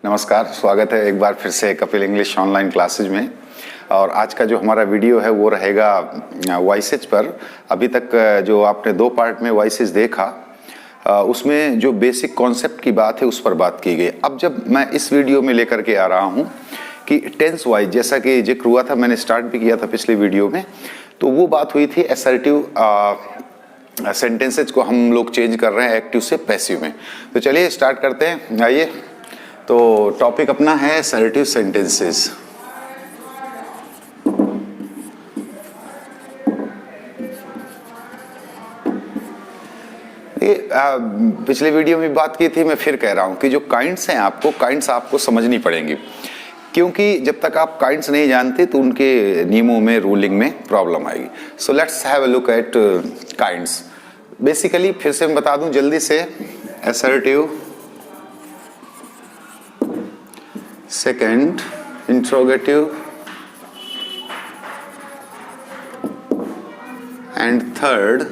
नमस्कार, स्वागत है एक बार फिर से कपिल इंग्लिश ऑनलाइन क्लासेज में। और आज का जो हमारा वीडियो है वो रहेगा वॉइसेज पर। अभी तक जो आपने दो पार्ट में वॉइसेज देखा उसमें जो बेसिक कॉन्सेप्ट की बात है उस पर बात की गई। अब जब मैं इस वीडियो में लेकर के आ रहा हूँ कि टेंस वाइज, जैसा कि जिक्र हुआ था, मैंने स्टार्ट भी किया था पिछले वीडियो में, तो वो बात हुई थी असर्टिव सेंटेंसेज को हम लोग चेंज कर रहे हैं एक्टिव से पैसिव में। तो चलिए स्टार्ट करते हैं। आइए, तो टॉपिक अपना है असर्टिव सेंटेंसेस। पिछले वीडियो में बात की थी, मैं फिर कह रहा हूं कि जो काइंड्स हैं काइंड्स आपको समझनी पड़ेंगी, क्योंकि जब तक आप काइंड्स नहीं जानते तो उनके नियमों में, रूलिंग में प्रॉब्लम आएगी। So let's have a look at kinds. Basically फिर से मैं बता दूं जल्दी से, assertive, second interrogative and third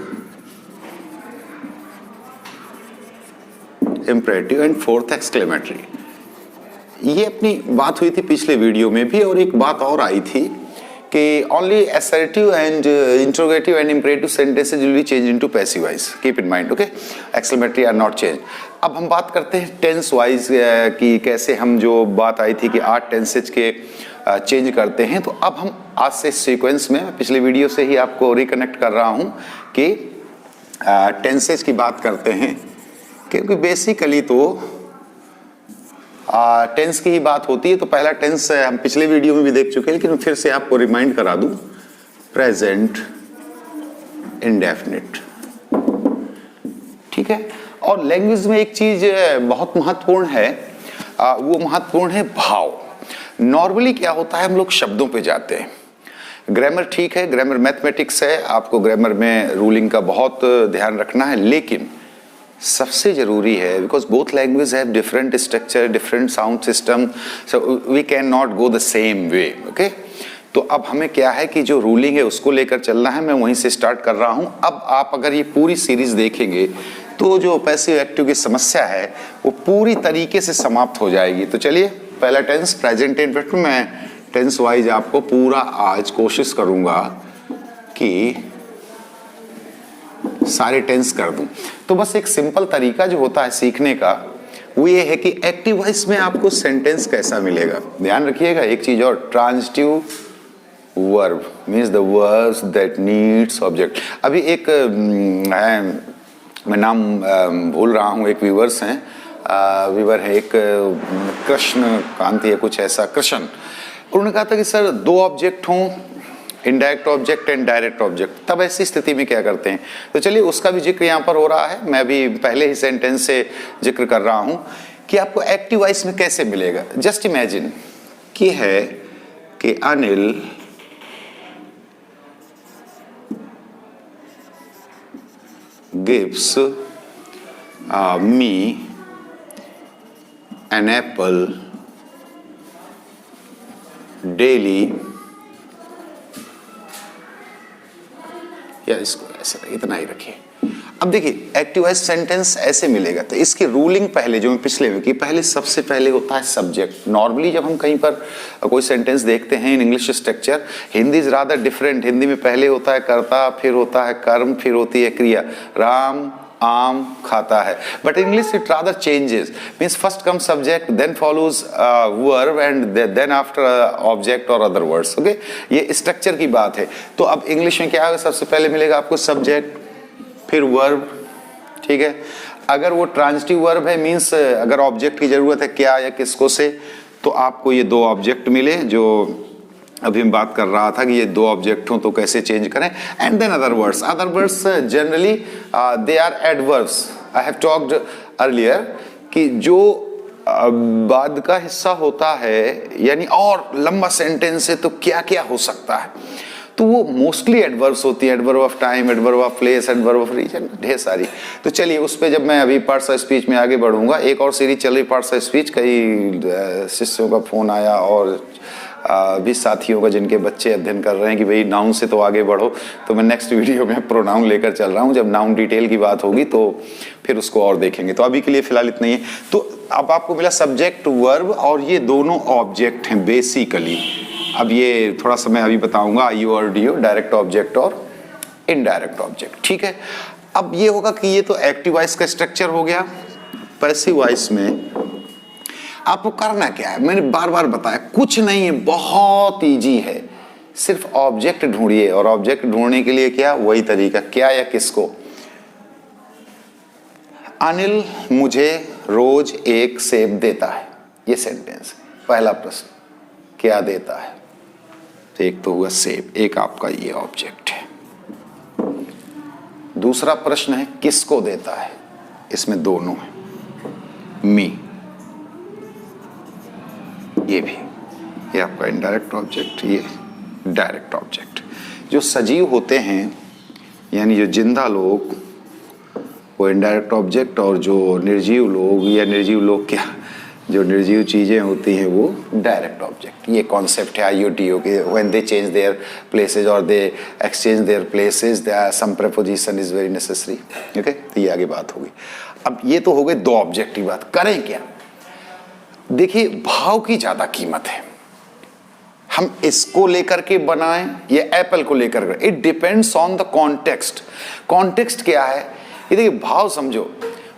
imperative and fourth exclamatory. ये अपनी बात हुई थी पिछले वीडियो में भी, और एक बात और आई थी कि only assertive and interrogative and imperative sentences will be change into passive voice. Keep in mind, okay. Exclamatory are not change. अब हम बात करते हैं टेंस वाइज कि कैसे हम, जो बात आई थी कि 8 टेंसेज के चेंज करते हैं। तो अब हम आज से सीक्वेंस में, पिछले वीडियो से ही आपको रिकनेक्ट कर रहा हूं कि टेंसेज की बात करते हैं, क्योंकि बेसिकली तो टेंस की ही बात होती है। तो पहला टेंस हम पिछले वीडियो में भी देख चुके हैं, लेकिन फिर से आपको रिमाइंड करा दूं, प्रेजेंट इंडेफिनिट। ठीक है। और लैंग्वेज में एक चीज बहुत महत्वपूर्ण है, वो महत्वपूर्ण है भाव। नॉर्मली क्या होता है, हम लोग शब्दों पे जाते हैं। ग्रामर ठीक है, ग्रामर मैथमेटिक्स है, आपको ग्रामर में रूलिंग का बहुत ध्यान रखना है, लेकिन सबसे जरूरी है, because both language have different structure, different sound system, so we can not go the same way, okay. तो अब हमें क्या है कि जो रूलिंग है उसको लेकर चलना है। मैं वहीं से स्टार्ट कर रहा हूं। अब आप अगर ये पूरी सीरीज देखेंगे तो जो पैसिव एक्टिव की समस्या है वो पूरी तरीके से समाप्त हो जाएगी। तो चलिए, पहला टेंस प्रेजेंट इंडेफिनिट। मैं टेंस वाइज आपको पूरा आज कोशिश करूंगा कि सारे टेंस कर दूं। तो बस एक सिंपल तरीका जो होता है सीखने का वो ये है कि एक्टिव वॉइस में आपको सेंटेंस कैसा मिलेगा। ध्यान रखिएगा एक चीज और, transitive verb means the verbs that needs object. अभी एक मैं नाम भूल रहा हूँ, एक व्यूवर्स हैं, व्यूवर है एक कृष्ण कांति है कुछ ऐसा, कृष्ण। उन्होंने कहा था कि सर 2 ऑब्जेक्ट हों, indirect object and direct object, तब ऐसी स्थिति में क्या करते हैं। तो चलिए उसका भी जिक्र यहाँ पर हो रहा है। मैं भी पहले ही सेंटेंस से जिक्र कर रहा हूँ कि आपको एक्टिव वॉइस में कैसे मिलेगा। जस्ट इमेजिन कि है कि Anil gives me an apple daily, या इसको ऐसे इतना ही रखिए। अब देखिए एक्टिव वॉइस सेंटेंस ऐसे मिलेगा। तो इसकी रूलिंग पहले जो मैं पिछले में की, पहले सबसे पहले होता है सब्जेक्ट। नॉर्मली जब हम कहीं पर कोई सेंटेंस देखते हैं in English structure, Hindi is rather different. Hindi में पहले होता है कर्ता, फिर होता है कर्म, फिर होती है क्रिया। राम आम खाता है। But English it rather changes, means first come subject, then follows verb and then after object और अदर वर्ड्स, ओके। ये स्ट्रक्चर की बात है। तो अब इंग्लिश में क्या है, सबसे पहले मिलेगा आपको सब्जेक्ट, फिर वर्ब। ठीक है। अगर वो ट्रांजिटिव वर्ब है, मीन्स अगर ऑब्जेक्ट की जरूरत है क्या या किसको से, तो आपको ये 2 ऑब्जेक्ट मिले, जो अभी मैं बात कर रहा था कि ये 2 ऑब्जेक्ट हो तो कैसे चेंज करें। And then other words. Other words generally they are adverbs. I have talked earlier कि जो बाद का हिस्सा होता है, यानी और लंबा सेंटेंस है तो क्या क्या हो सकता है, तो वो मोस्टली एडवर्ब्स होती है। Adverb of time, adverb of place, adverb of reason, ढेर सारी। तो चलिए उस पे जब मैं अभी पार्ट्स ऑफ स्पीच में आगे बढ़ूंगा। एक और सीरीज चल रही पार्ट्स ऑफ स्पीच, कई शिष्यों का फोन आया और भी साथियों का जिनके बच्चे अध्ययन कर रहे हैं कि भाई नाउन से तो आगे बढ़ो, तो मैं नेक्स्ट वीडियो में प्रोनाउन लेकर चल रहा हूँ। जब नाउन डिटेल की बात होगी तो फिर उसको और देखेंगे। तो अभी के लिए फिलहाल इतना ही है। तो अब आपको मिला सब्जेक्ट वर्ब, और ये दोनों ऑब्जेक्ट हैं बेसिकली। अब ये थोड़ा सा मैं अभी बताऊंगा आई और डी ओ, डायरेक्ट ऑब्जेक्ट और इनडायरेक्ट ऑब्जेक्ट, ठीक है। अब ये होगा कि ये तो एक्टिव वॉइस का स्ट्रक्चर हो गया। पैसिव वॉइस में आपको करना क्या है, मैंने बार बार बताया, कुछ नहीं है, बहुत इजी है। सिर्फ ऑब्जेक्ट ढूंढिए, और ऑब्जेक्ट ढूंढने के लिए क्या, वही तरीका, क्या या किसको। अनिल मुझे रोज एक सेब देता है, ये सेंटेंस। पहला प्रश्न, क्या देता है, तो एक तो हुआ सेब, एक आपका ये ऑब्जेक्ट है। दूसरा प्रश्न है किसको देता है, इसमें दोनों है, मी, ये भी, ये आपका इनडायरेक्ट ऑब्जेक्ट, ये डायरेक्ट ऑब्जेक्ट। जो सजीव होते हैं यानी जो जिंदा लोग वो इनडायरेक्ट ऑब्जेक्ट, और जो निर्जीव लोग, या निर्जीव लोग क्या, जो निर्जीव चीजें होती हैं वो डायरेक्ट ऑब्जेक्ट। ये कॉन्सेप्ट है IOTO के, when they change their places or they exchange their places, there some preposition is very necessary. Okay, तो ये आगे बात होगी। अब ये तो हो गए दो ऑब्जेक्ट की बात। करें क्या, देखिए भाव की ज्यादा कीमत है। हम इसको लेकर के बनाएं या एप्पल को लेकर के, it depends on the context. Context क्या है, ये देखिए भाव समझो,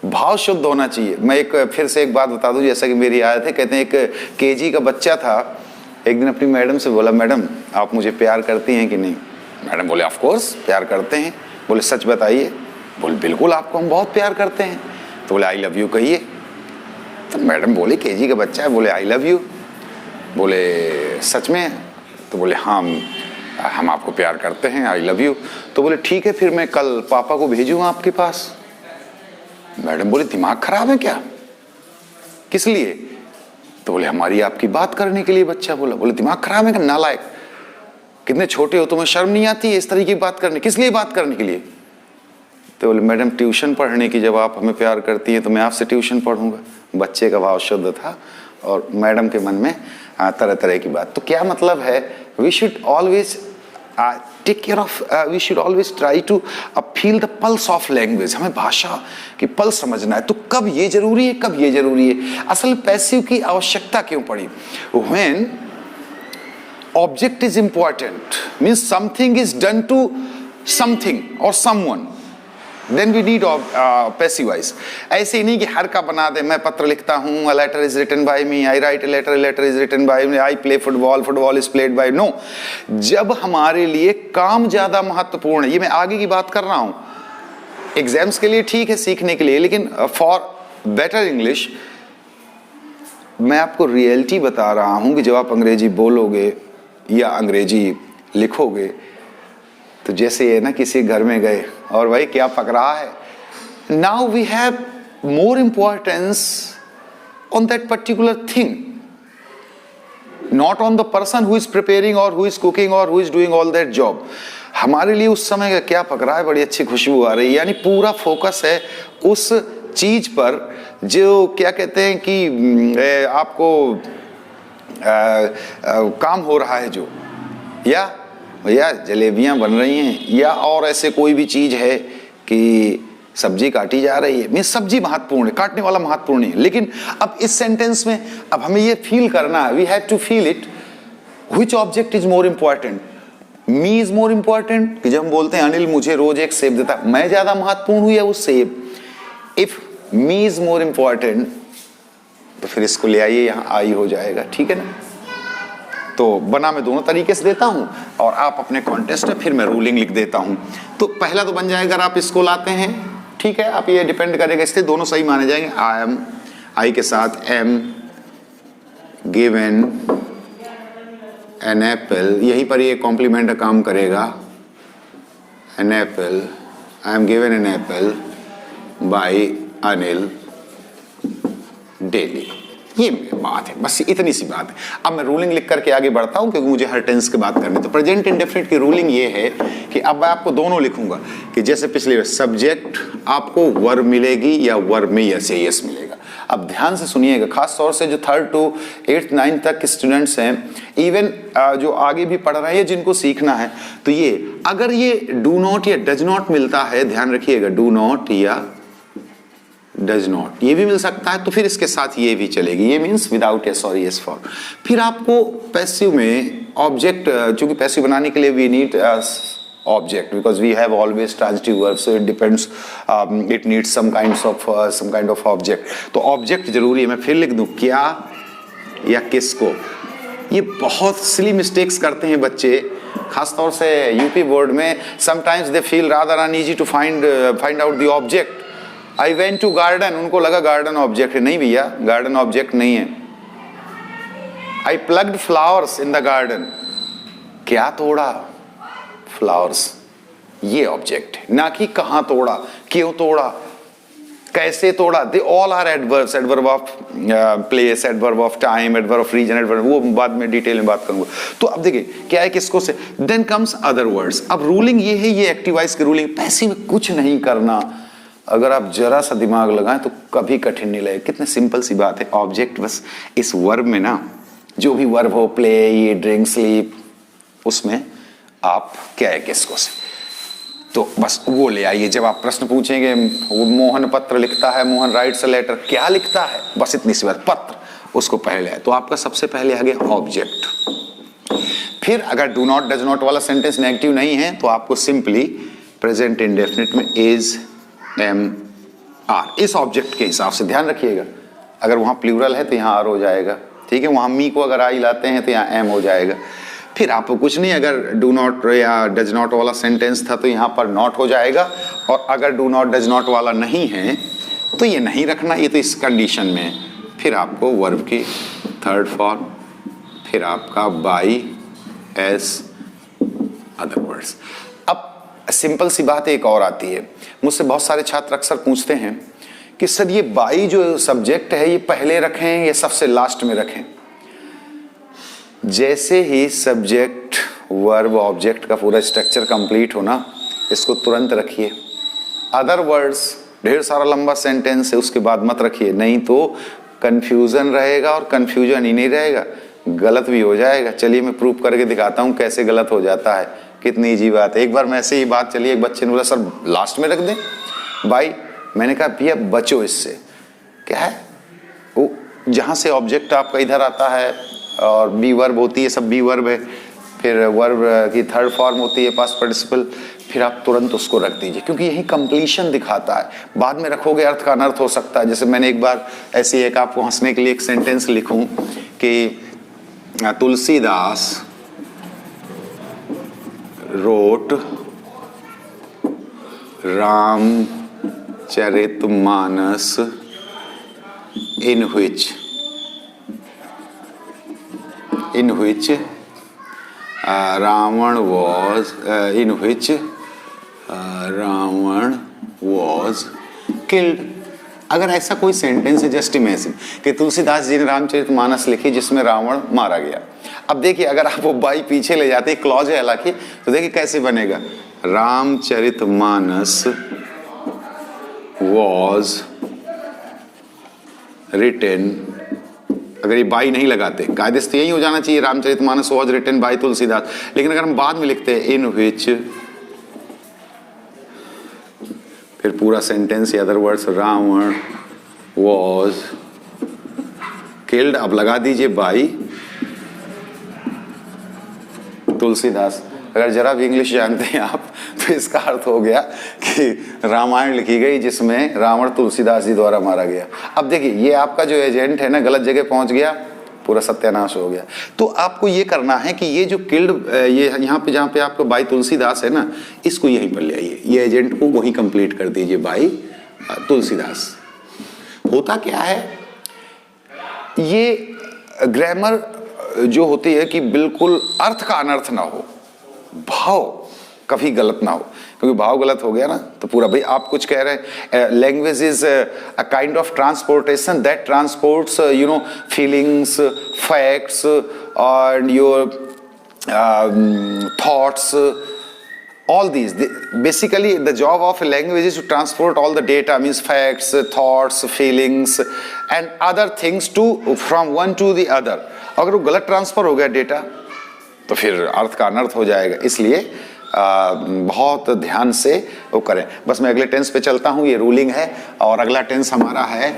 भाव शुद्ध होना चाहिए। मैं एक फिर से एक बात बता दूं, जैसा कि मेरी आदत है, कहते हैं एक केजी का बच्चा था, एक दिन अपनी मैडम से बोला, मैडम आप मुझे प्यार करती हैं कि नहीं। मैडम बोले ऑफ कोर्स प्यार करते हैं। बोले सच बताइए। बोले बिल्कुल आपको हम बहुत प्यार करते हैं। तो बोले आई लव यू कहिए। तो मैडम बोले केजी का बच्चा है, बोले आई लव यू। बोले सच में? तो बोले हाँ हम आपको प्यार करते हैं, आई लव यू। तो बोले ठीक है, फिर मैं कल पापा को भेजूंगा आपके पास। मैडम बोले दिमाग खराब है क्या, किस लिए? तो बोले हमारी आपकी बात करने के लिए। बच्चा बोला, बोले दिमाग खराब है क्या, नालायक, कितने छोटे हो, तुम्हें शर्म नहीं आती है इस तरीके की बात करने, किस लिए बात करने के लिए? तो बोले मैडम ट्यूशन पढ़ने की, जब आप हमें प्यार करती हैं तो मैं आपसे ट्यूशन पढ़ूंगा। बच्चे का भाव शुद्ध था और मैडम के मन में तरह तरह की बात। तो क्या मतलब है, we should always take care of, we should always try to feel the pulse of language. हमें भाषा की पल्स समझना है। तो कब ये जरूरी है, कब ये जरूरी है। असल पैसिव की आवश्यकता क्यों पड़ी, when object is important, means something is done to something और someone, then we need passive voice। ऐसे ही नहीं कि हर का बना दे, मैं पत्र लिखता हूँ, a letter is written by me, I write a letter is written by me, I play football, football is played by। no, जब हमारे लिए काम ज्यादा महत्वपूर्ण है, ये मैं आगे की बात कर रहा हूँ, एग्जाम्स के लिए ठीक है, सीखने के लिए, लेकिन फॉर बेटर इंग्लिश मैं आपको रियलिटी बता रहा हूँ कि जब आप अंग्रेजी बोलोगे या अंग्रेजी लिखोगे, तो जैसे ये ना किसी घर में गए और भाई क्या पक रहा है, now we have more importance on that particular thing, not on the person who is preparing और हु इज कुकिंग और who is doing all that job. हमारे लिए उस समय का क्या पक रहा है, बड़ी अच्छी खुशबू आ रही है, यानी पूरा फोकस है उस चीज पर जो क्या कहते हैं कि आपको काम हो रहा है, जो या भैया जलेबियां बन रही हैं, या और ऐसे कोई भी चीज है कि सब्जी काटी जा रही है, मीन्स सब्जी महत्वपूर्ण है, काटने वाला महत्वपूर्ण नहीं है। लेकिन अब इस सेंटेंस में अब हमें ये फील करना है, we have to feel it, which object is more important, me is more important. कि जब हम बोलते हैं अनिल मुझे रोज एक सेब देता, मैं ज्यादा महत्वपूर्ण हूं या वो सेब? If me is more important तो फिर इसको ले आइए, यहां आई हो जाएगा, ठीक है ना। तो बना मैं दोनों तरीके से देता हूं और आप अपने कॉन्टेस्ट है, फिर मैं रूलिंग लिख देता हूं। तो पहला तो बन जाएगा, अगर आप इसको लाते हैं, ठीक है, आप ये डिपेंड करेगा, इससे दोनों सही माने जाएंगे। आई एम, आई के साथ एम गिवन एन एप्पल, यहीं पर ये कॉम्प्लीमेंट का काम करेगा। An apple, I am given an apple by Anil daily. ये बात है, बस इतनी सी बात है। अब मैं रूलिंग लिख करके आगे बढ़ता हूं क्योंकि मुझे हर टेंस की बात करनी है। तो प्रेजेंट इंडेफिनिट की रूलिंग ये है कि अब मैं आपको दोनों लिखूंगा कि जैसे पिछले सब्जेक्ट आपको वर्ब मिलेगी या वर्ब में यस या यस मिलेगा। अब ध्यान से सुनिएगा, खास तौर से जो 3rd to 8th 9th तक के स्टूडेंट्स हैं, इवन जो आगे भी पढ़ रहे हैं जिनको सीखना है, तो ये अगर ये डू नॉट या डज नॉट मिलता है, ध्यान रखिएगा, डू नॉट या डज नॉट ये भी मिल सकता है, तो फिर इसके साथ ये भी चलेगी, ये मीन्स विदाउट एस और एस फॉर। फिर आपको पैसिव में ऑब्जेक्ट, चूंकि पैसिव बनाने के लिए we need object because we have always transitive verbs, so it depends, it needs some kind of object। तो object जरूरी है। मैं फिर लिख दूं क्या या किसको। ये बहुत सिली मिस्टेक्स करते हैं बच्चे, खासतौर से यूपी बोर्ड में। sometimes they feel rather uneasy to find out the object। I went to garden, उनको लगा garden object है। नहीं भैया, garden object नहीं है। I plucked flowers in the garden, क्या तोड़ा, फ्लावर्स, ये ऑब्जेक्ट है, ना कि कहां तोड़ा, क्यों तोड़ा, कैसे तोड़ा। They all are adverbs, adverb of place, adverb of time, adverb of reason, adverb, वो बाद में डिटेल में बात करूंगा। तो अब देखिए क्या है, किसको से, देन कम्स अदर वर्ड्स। अब रूलिंग ये है, ये एक्टिव वॉइस की रूलिंग। पैसिव में कुछ नहीं करना, अगर आप जरा सा दिमाग लगाएं तो कभी कठिन नहीं लगे। कितने सिंपल सी बात है। ऑब्जेक्ट बस इस वर्ब में ना, जो भी वर्ब हो, प्ले, ईट, ड्रिंक, स्लीप, उसमें आप क्या है किसको से, तो बस वो ले आइए। जब आप प्रश्न पूछेंगे, वो मोहन पत्र लिखता है, मोहन राइट्स अ लेटर, क्या लिखता है, बस इतनी सी बात, पत्र, उसको पहले है। तो आपका सबसे पहले आ गया ऑब्जेक्ट। फिर अगर डू नॉट डज नॉट वाला सेंटेंस नेगेटिव नहीं है तो आपको सिंपली प्रेजेंट इंडेफिनिट में इज, एम, आर, इस ऑब्जेक्ट के हिसाब से ध्यान रखिएगा। अगर वहां प्लूरल है तो यहाँ आर हो जाएगा, ठीक है। वहां मी को अगर आई लाते हैं तो यहाँ एम हो जाएगा। फिर आपको कुछ नहीं, अगर डू नॉट या डज नॉट वाला सेंटेंस था तो यहाँ पर नॉट हो जाएगा, और अगर डू नॉट डज नॉट वाला नहीं है तो ये नहीं रखना, ये तो इस कंडीशन में है। फिर आपको वर्ब की 3rd फॉर्म, फिर आपका बाई, एस, अदर वर्ड्स। अब सिंपल सी बात एक और आती है, मुझसे बहुत सारे छात्र अक्सर पूछते हैं कि सर ये बाई जो सब्जेक्ट है ये पहले रखें या सबसे लास्ट में रखें। जैसे ही सब्जेक्ट वर्ब ऑब्जेक्ट का पूरा स्ट्रक्चर कंप्लीट हो ना, इसको तुरंत रखिए। अदर वर्ड्स ढेर सारा लंबा सेंटेंस है, उसके बाद मत रखिए, नहीं तो कंफ्यूजन रहेगा, और कंफ्यूजन ही नहीं रहेगा, गलत भी हो जाएगा। चलिए मैं प्रूफ करके दिखाता हूँ कैसे गलत हो जाता है। कितनी इजी बात है। एक बार मैं ऐसे ही बात चली, एक बच्चे ने बोला सर लास्ट में रख दें भाई। मैंने कहा भैया बचो इससे। क्या है वो, जहाँ से ऑब्जेक्ट आपका इधर आता है और बी वर्ब होती है, सब बी वर्ब है, फिर वर्ब की 3rd फॉर्म होती है पास्ट पार्टिसिपल, फिर आप तुरंत उसको रख दीजिए, क्योंकि यही कंप्लीशन दिखाता है। बाद में रखोगे अर्थ का अनर्थ हो सकता है। जैसे मैंने एक बार ऐसी एक आपको हंसने के लिए एक सेंटेंस लिखूं कि Tulsidas wrote Ramcharitmanas in which Ravan was killed। अगर ऐसा कोई सेंटेंस है, जस्ट इमेजिन कि तुलसीदास जी ने रामचरितमानस लिखी जिसमें रावण मारा गया। अब देखिए अगर आप वो बाई पीछे ले जाते, क्लॉज है हालांकि, तो देखिए कैसे बनेगा, रामचरितमानस was written। अगर ये बाई नहीं लगाते, कायदे से यही हो जाना चाहिए, Ramcharitmanas was written by Tulsidas. लेकिन अगर हम बाद में लिखते हैं इन which, फिर पूरा सेंटेंस या other words, Ravan was killed, अब लगा दीजिए बाई तुलसीदास। अगर जरा भी इंग्लिश जानते हैं आप तो इसका अर्थ हो गया कि रामायण लिखी गई जिसमें रावण तुलसीदास जी द्वारा मारा गया। अब देखिए ये आपका जो एजेंट है ना, गलत जगह पहुंच गया, पूरा सत्यानाश हो गया। तो आपको ये करना है कि ये जो किल्ड, ये यहाँ पे जहाँ पे आपको बाई तुलसीदास है ना, इसको यहीं पर ले आइए, ये एजेंट को वहीं कंप्लीट कर दीजिए, बाई तुलसीदास। होता क्या है, ये ग्रामर जो होती है कि बिल्कुल अर्थ का अनर्थ ना हो, भाव कभी गलत ना हो, क्योंकि भाव गलत हो गया ना तो पूरा, भाई आप कुछ कह रहे हैं language is a kind of transportation that transports you know feelings, facts और your thoughts, all these. Basically the job of a language is to transport all the data, means facts, thoughts, feelings and other things to from one to the other. अगर वो गलत transfer हो गया data तो फिर अर्थ का अनर्थ हो जाएगा, इसलिए बहुत ध्यान से वो करें। बस मैं अगले टेंस पे चलता हूँ, ये रूलिंग है और अगला टेंस हमारा है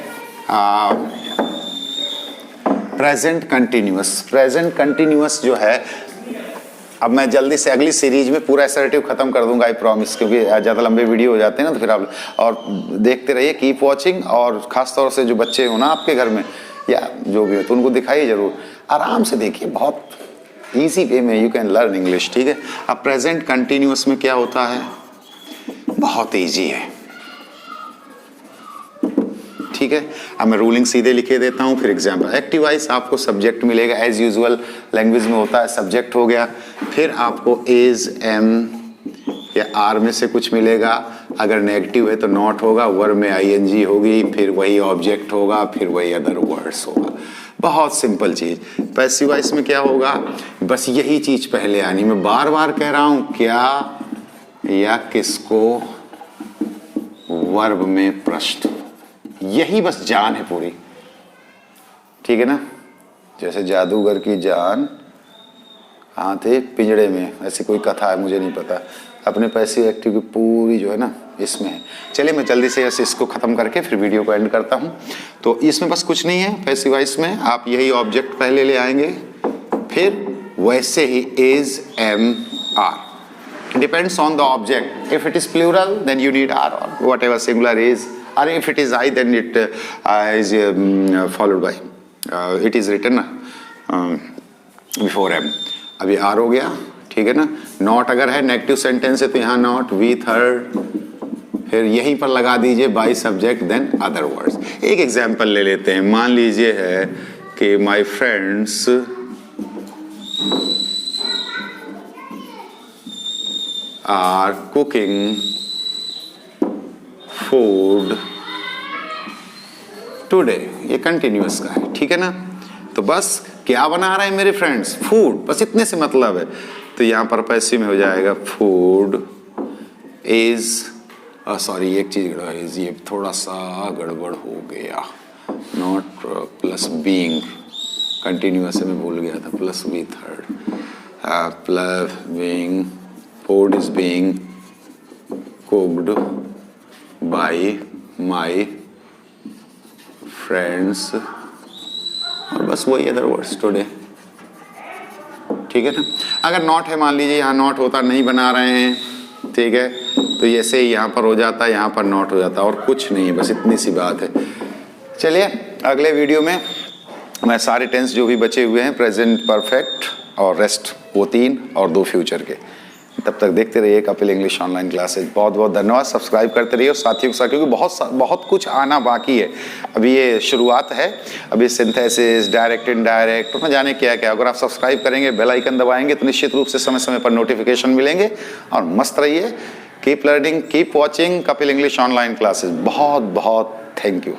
प्रेजेंट कंटिन्यूअस। प्रेजेंट कंटिन्यूअस जो है, अब मैं जल्दी से अगली सीरीज में पूरा असर्टिव खत्म कर दूंगा, आई प्रॉमिस, क्योंकि ज़्यादा लंबे वीडियो हो जाते हैं ना, तो फिर आप और देखते रहिए, कीप वॉचिंग। और ख़ास तौर से जो बच्चे हो ना आपके घर में या जो भी हो तो उनको दिखाइए ज़रूर, आराम से देखिए, बहुत ईजी वे में यू कैन लर्न इंग्लिश, ठीक है। अब प्रेजेंट कंटिन्यूअस में क्या होता है, बहुत ईजी है, ठीक है। अब मैं रूलिंग सीधे लिखे देता हूँ, फिर एग्जाम्पल। एक्टिव वाइज आपको सब्जेक्ट मिलेगा, एज यूजुअल लैंग्वेज में होता है, सब्जेक्ट हो गया, फिर आपको इज, एम या आर में से कुछ मिलेगा, अगर नेगेटिव है तो नॉट होगा, वर्ब में आईएनजी होगी, फिर वही ऑब्जेक्ट होगा, फिर वही अदर वर्ड्स होगा। बहुत सिंपल चीज। पैसिव वॉइस में क्या होगा, बस यही चीज पहले आनी, मैं बार बार कह रहा हूं, क्या या किसको, वर्ब में प्रश्न, यही बस जान है पूरी, ठीक है ना। जैसे जादूगर की जान कहाँ थे, पिंजड़े में, ऐसी कोई कथा है, मुझे नहीं पता। अपने पैसिव एक्टिव की पूरी जो है ना इसमें है। चलिए मैं जल्दी से इसको खत्म करके फिर वीडियो को एंड करता हूँ। तो इसमें बस कुछ नहीं है, पैसिव वॉइस में आप यही ऑब्जेक्ट पहले ले आएंगे, फिर वैसे ही is, am, are, depends on the object. If it is plural then you need are, or whatever singular is, or if it is I then it is followed by it is written before M। अभी R हो गया, ठीक है ना। Not अगर है, negative sentence है तो यहाँ नॉट, वी थर्ड, फिर यहीं पर लगा दीजिए by subject then other words. एक एग्जांपल ले लेते हैं, मान लीजिए है कि my friends are cooking food today, ये कंटिन्यूअस का है, ठीक है ना। तो बस क्या बना रहे हैं मेरे फ्रेंड्स, फूड, बस इतने से मतलब है। तो यहाँ पर पैसिव में हो जाएगा फूड इज, सॉरी एक चीज गड़बड़, ये थोड़ा सा गड़बड़ हो गया, नॉट प्लस बीइंग, कंटिन्यूअस में भूल गया था, plus V third, plus being, food is being cooked by my friends, और बस वही अदर वर्ड्स टुडे, ठीक है ना। अगर नॉट है, मान लीजिए यहाँ नॉट होता, नहीं बना रहे हैं, ठीक है, तो ऐसे ही यहाँ पर हो जाता है, यहाँ पर नॉट हो जाता है, और कुछ नहीं है, बस इतनी सी बात है। चलिए अगले वीडियो में मैं सारे टेंस जो भी बचे हुए हैं, प्रेजेंट परफेक्ट और रेस्ट, वो 3 और 2 फ्यूचर के, तब तक देखते रहिए कपिल इंग्लिश ऑनलाइन क्लासेज। बहुत बहुत धन्यवाद, सब्सक्राइब करते रहिए और साथियों के साथ, क्योंकि बहुत कुछ आना बाकी है, अभी ये शुरुआत है, अभी सिंथेसिस, डायरेक्ट इनडायरेक्ट, तो न जाने क्या क्या। अगर आप सब्सक्राइब करेंगे, बेल आइकन दबाएंगे तो निश्चित रूप से समय समय पर नोटिफिकेशन मिलेंगे, और मस्त रहिए, keep learning, keep watching Kapil English online classes. बहुत बहुत थैंक यू।